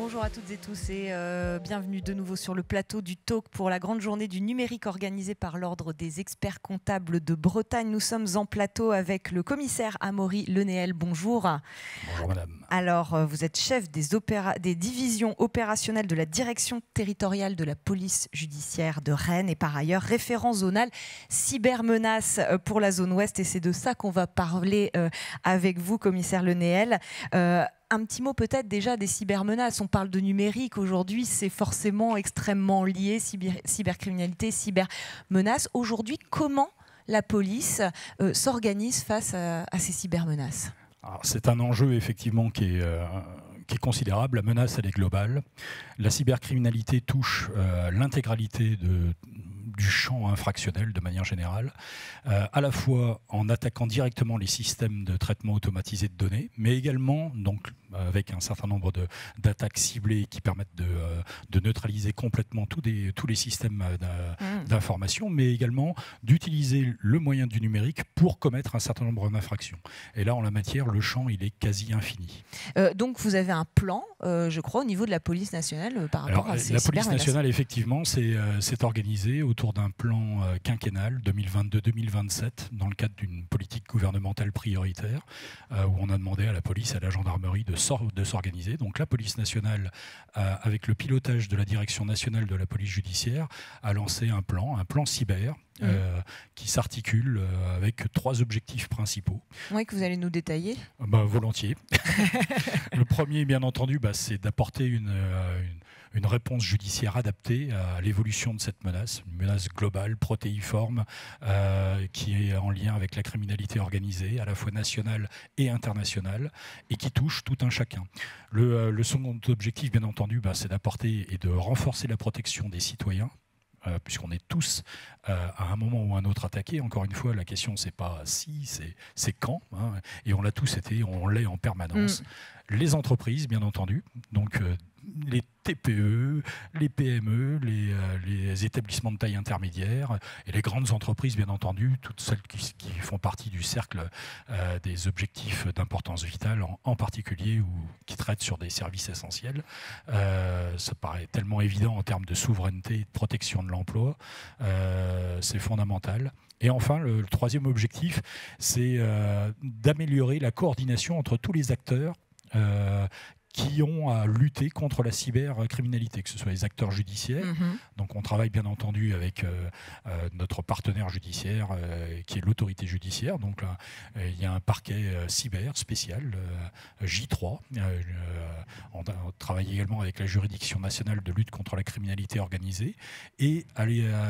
Bonjour à toutes et tous et bienvenue de nouveau sur le plateau du Talk pour la grande journée du numérique organisée par l'Ordre des experts comptables de Bretagne. Nous sommes en plateau avec le commissaire Amaury Lenéel. Bonjour. Bonjour madame. Alors, vous êtes chef des divisions opérationnelles de la direction territoriale de la police judiciaire de Rennes et par ailleurs référent zonal cybermenaces pour la zone ouest. Et c'est de ça qu'on va parler avec vous, commissaire Lenéel. Un petit mot peut-être déjà des cybermenaces. On parle de numérique aujourd'hui, c'est forcément extrêmement lié, cybercriminalité, cybermenaces. Aujourd'hui, comment la police s'organise face à ces cybermenaces ? C'est un enjeu effectivement qui est considérable. La menace, elle est globale. La cybercriminalité touche l'intégralité du champ infractionnel de manière générale, à la fois en attaquant directement les systèmes de traitement automatisé de données, mais également donc, avec un certain nombre d'attaques ciblées qui permettent de neutraliser complètement tous les systèmes d'information, mais également d'utiliser le moyen du numérique pour commettre un certain nombre d'infractions. Et là, en la matière, le champ, il est quasi infini. Donc, vous avez un plan, je crois, au niveau de la police nationale par rapport à ces cybermenaces. La police nationale, effectivement, s'est organisée autour d'un plan quinquennal 2022-2027 dans le cadre d'une politique gouvernementale prioritaire où on a demandé à la police et à la gendarmerie de s'organiser. Donc la police nationale, avec le pilotage de la direction nationale de la police judiciaire, a lancé un plan cyber qui s'articule avec 3 objectifs principaux. Oui, que vous allez nous détailler. Volontiers. Le premier, bien entendu, c'est d'apporter une réponse judiciaire adaptée à l'évolution de cette menace, une menace globale, protéiforme, qui est en lien avec la criminalité organisée, à la fois nationale et internationale, et qui touche tout un chacun. Le second objectif, bien entendu, c'est d'apporter et de renforcer la protection des citoyens, puisqu'on est tous à un moment ou à un autre attaqués. Encore une fois, la question c'est pas si, c'est quand, et on l'a tous été, on l'est en permanence. Les entreprises, bien entendu, donc les TPE, les PME, les établissements de taille intermédiaire et les grandes entreprises, bien entendu, toutes celles qui font partie du cercle des objectifs d'importance vitale, en particulier, ou qui traitent sur des services essentiels. Ça paraît tellement évident en termes de souveraineté et de protection de l'emploi. C'est fondamental. Et enfin, le troisième objectif, c'est d'améliorer la coordination entre tous les acteurs qui ont à lutter contre la cybercriminalité, que ce soit les acteurs judiciaires. Donc on travaille bien entendu avec notre partenaire judiciaire qui est l'autorité judiciaire. Donc là, il y a un parquet cyber spécial, J3. On travaille également avec la juridiction nationale de lutte contre la criminalité organisée. Et à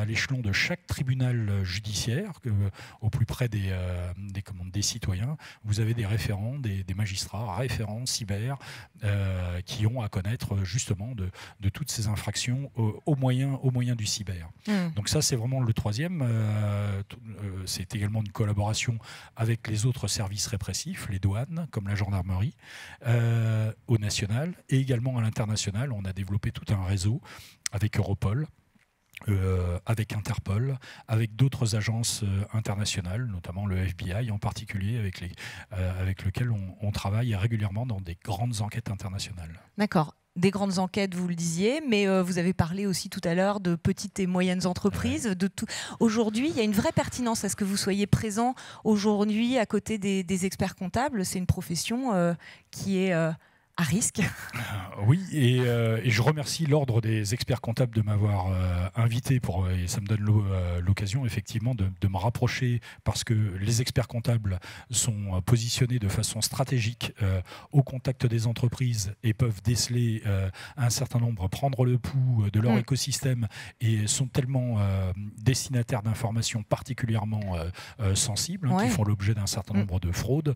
l'échelon de chaque tribunal judiciaire, au plus près des citoyens, vous avez des référents, des magistrats, référents cyber, qui ont à connaître justement de toutes ces infractions au moyen du cyber. Donc ça, c'est vraiment le troisième. C'est également une collaboration avec les autres services répressifs, les douanes, comme la gendarmerie, au national et également à l'international. On a développé tout un réseau avec Europol, avec Interpol, avec d'autres agences internationales, notamment le FBI en particulier, avec lequel on travaille régulièrement dans des grandes enquêtes internationales. D'accord. Des grandes enquêtes, vous le disiez, mais vous avez parlé aussi tout à l'heure de petites et moyennes entreprises. Aujourd'hui, il y a une vraie pertinence à ce que vous soyez présent aujourd'hui à côté des experts comptables. C'est une profession qui est à risque. Oui, et je remercie l'Ordre des experts comptables de m'avoir invité et ça me donne l'occasion effectivement de me rapprocher, parce que les experts comptables sont positionnés de façon stratégique au contact des entreprises et peuvent déceler un certain nombre, prendre le pouls de leur écosystème, et sont tellement destinataires d'informations particulièrement sensibles, qui font l'objet d'un certain nombre de fraudes,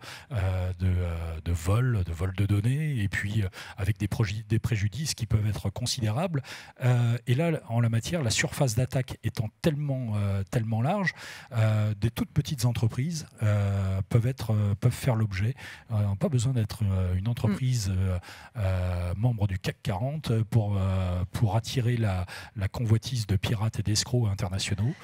de vols de données, et puis avec des préjudices qui peuvent être considérables. Et là, en la matière, la surface d'attaque étant tellement large, des toutes petites entreprises peuvent faire l'objet. On n'a pas besoin d'être une entreprise membre du CAC 40 pour attirer la convoitise de pirates et d'escrocs internationaux.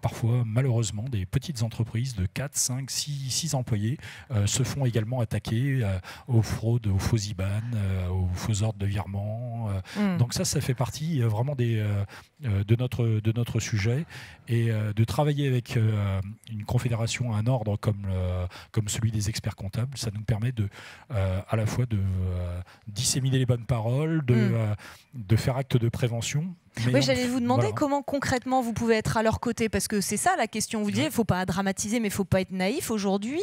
Parfois, malheureusement, des petites entreprises de 4, 5, 6 employés se font également attaquer aux fraudes, aux faux IBAN, IBAN, aux faux ordres de virement. Donc ça fait partie vraiment de notre sujet. Et de travailler avec une confédération, un ordre comme celui des experts comptables, ça nous permet à la fois de disséminer les bonnes paroles, de faire acte de prévention. Oui, j'allais vous demander comment concrètement vous pouvez être à leur côté, parce que c'est ça la question. Vous disiez, il ne faut pas dramatiser, mais il ne faut pas être naïf. Aujourd'hui,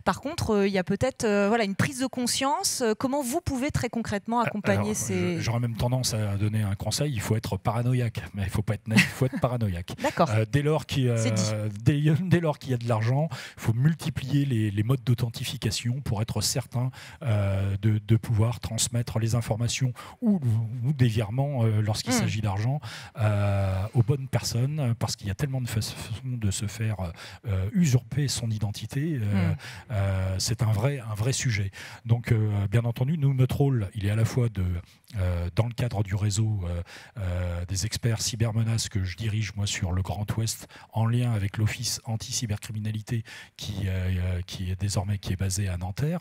par contre, il y a peut-être une prise de conscience. Comment vous pouvez très concrètement accompagner ces... J'aurais même tendance à donner un conseil, il faut être paranoïaque. Mais il ne faut pas être naïf, il faut être paranoïaque. D'accord. Dès lors qu'il y a de l'argent, il faut multiplier les modes d'authentification pour être certain de pouvoir transmettre les informations ou des virements lorsqu'il s'agit d'argent aux bonnes personnes, parce qu'il y a tellement de façons de se faire usurper son identité. C'est un vrai sujet. Donc, bien entendu, nous, notre rôle, il est à la fois dans le cadre du réseau des experts cybermenaces que je dirige moi sur le Grand Ouest, en lien avec l'Office anti-cybercriminalité qui est basé à Nanterre.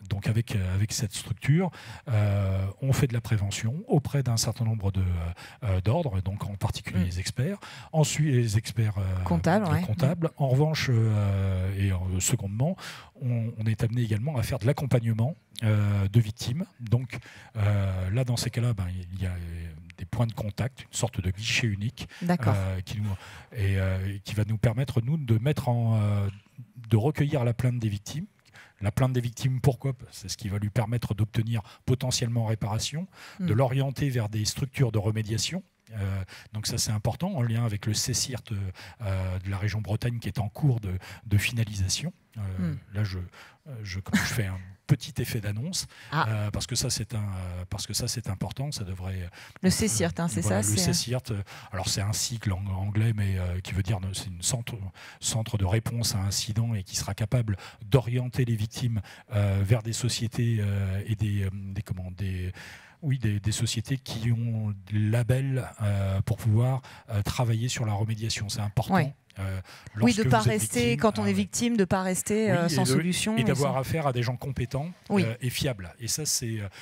Donc avec cette structure, on fait de la prévention auprès d'un certain nombre d'ordres, donc en particulier les experts. Ensuite, les experts comptables. En revanche, et secondement, on est amené également à faire de l'accompagnement de victimes. Donc là, dans ces cas-là, il y a des points de contact, une sorte de guichet unique qui va nous permettre, nous, de recueillir la plainte des victimes. La plainte des victimes, pourquoi? C'est ce qui va lui permettre d'obtenir potentiellement réparation, de l'orienter vers des structures de remédiation. Donc ça, c'est important, en lien avec le CSIRT de la région Bretagne qui est en cours de finalisation. Là, je fais un petit effet d'annonce parce que ça, c'est important. Ça devrait. Le CSIRT, c'est ça. Le CSIRT. Alors c'est un cycle en anglais, mais qui veut dire c'est une centre de réponse à incident et qui sera capable d'orienter les victimes vers des sociétés et des sociétés qui ont le label pour pouvoir travailler sur la remédiation. C'est important. Ouais. Oui, de ne pas rester, quand on est victime, de ne pas rester sans solution. Et d'avoir affaire à des gens compétents et fiables. Et ça,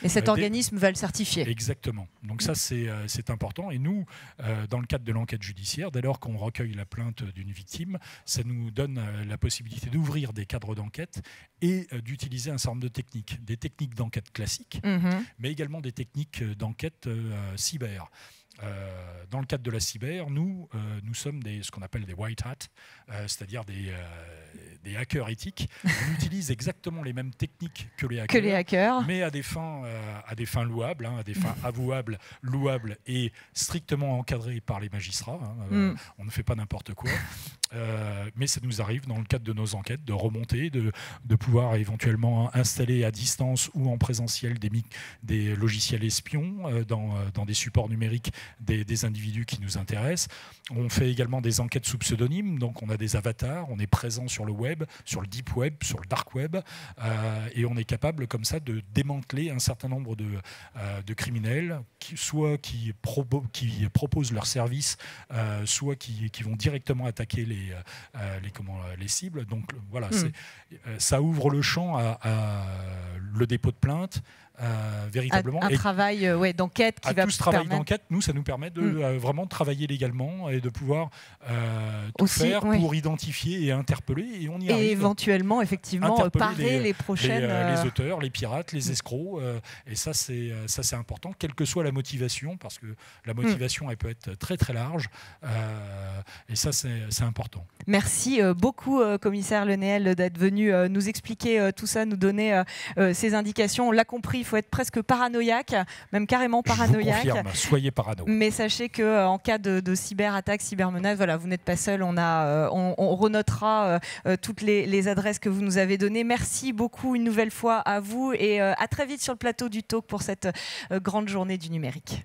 et cet organisme va le certifier. Exactement. Donc ça, c'est important. Et nous, dans le cadre de l'enquête judiciaire, dès lors qu'on recueille la plainte d'une victime, ça nous donne la possibilité d'ouvrir des cadres d'enquête et d'utiliser un certain nombre de techniques. Des techniques d'enquête classiques, mais également des techniques d'enquête cyber. Dans le cadre de la cyber, nous sommes ce qu'on appelle des white hats, c'est-à-dire des hackers éthiques. On utilise exactement les mêmes techniques que les hackers, mais à des fins louables, à des fins avouables, louables et strictement encadrées par les magistrats. On ne fait pas n'importe quoi. Mais ça nous arrive dans le cadre de nos enquêtes de remonter, de pouvoir éventuellement installer à distance ou en présentiel des logiciels espions dans des supports numériques des individus qui nous intéressent. On fait également des enquêtes sous pseudonyme, donc on a des avatars, on est présent sur le web, sur le deep web, sur le dark web, et on est capable comme ça de démanteler un certain nombre de criminels, soit qui proposent leurs services, soit qui vont directement attaquer les cibles. Donc voilà, ça ouvre le champ à le dépôt de plainte, véritablement. Un travail d'enquête qui va tout ce travail d'enquête, nous, ça nous permet de vraiment travailler légalement et de pouvoir tout faire pour identifier et interpeller. Et on y arrive. Et éventuellement, effectivement, parer les prochaines... Les auteurs, les pirates, les escrocs. Et ça, c'est important, quelle que soit la motivation, parce que la motivation, elle peut être très, très large. Et ça, c'est important. Merci beaucoup, commissaire Le Néel, d'être venu nous expliquer tout ça, nous donner ces indications. On l'a compris, il faut être presque paranoïaque, même carrément paranoïaque. Je vous confirme, soyez parano. Mais sachez qu'en cas de cyberattaque, cybermenace, voilà, vous n'êtes pas seul. On renotera toutes les adresses que vous nous avez données. Merci beaucoup une nouvelle fois à vous et à très vite sur le plateau du Talk pour cette grande journée du numérique.